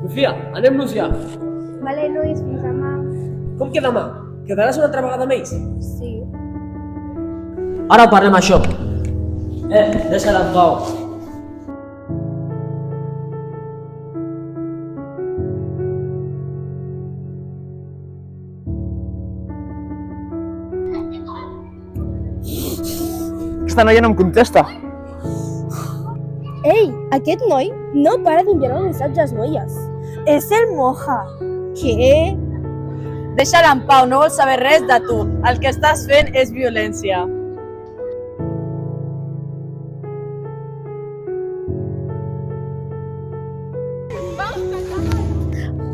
Lucía, anem-nos ja. Vale, nois, fins demà. Com que demà? Quedaràs una altra vegada amb ells? Sí. Ara parlem això. Deixa-la en pau. Aquesta noia no em contesta. Ei, aquest noi no para d'enviar missatges a noies. És el Moja. Què? Deixa-la en pau, no vol saber res de tu. El que estàs fent és violència.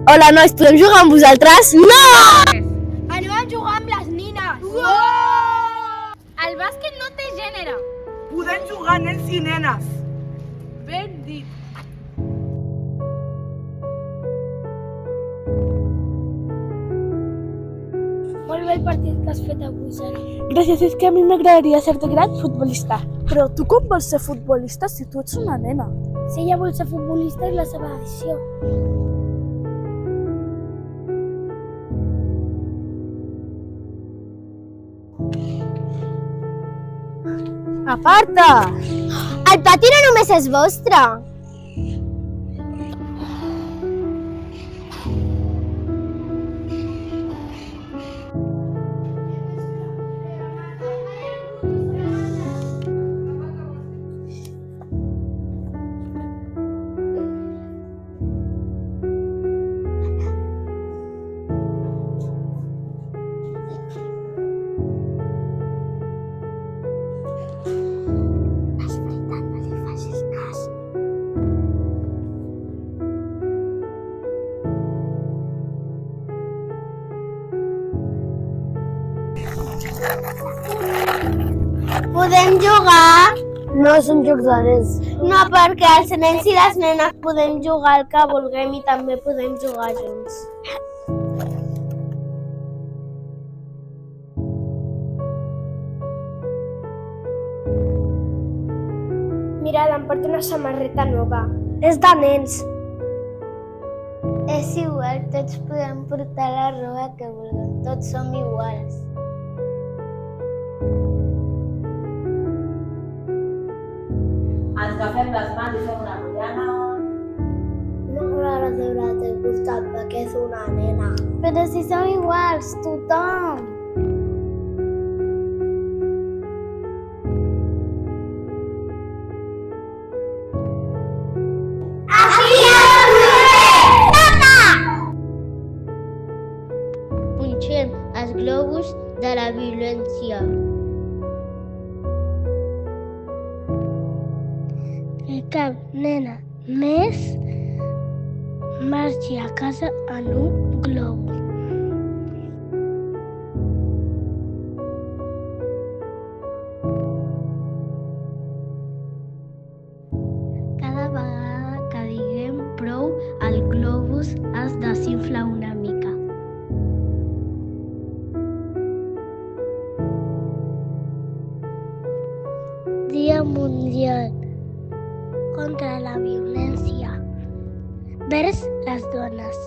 Hola, nois, podem jugar amb vosaltres? No! Anem a jugar amb les nines! Uau! El bàsquet no té gènere. Podem jugar nens i nenes. Ben dit. Molt bé el partit que has fet avui, Sari. Gràcies, és que a mi m'agradaria ser de gran futbolista. Però tu com vols ser futbolista si tu ets una nena? Si ella vol ser futbolista és la seva decisió. Aparta! El pati no només és vostre. Podem jugar? No és un joc de nens. No, perquè els nens i les nenes podem jugar el que vulguem i també podem jugar junts. Mira, em porto una samarreta nova. És de nens. És igual, tots podem portar la roba que vulguem. Tots som iguals. Ens agafem les mans i fem una rotllana. No m'agrada veure al teu costat perquè és una nena. Però si som iguals, tothom. Punxem els globus de la violència. Que cap nena més marxi a casa en un globus. Cada vegada que diguem prou, el globus es desinfla una mica. Dia Mundial contra la violència vers les dones.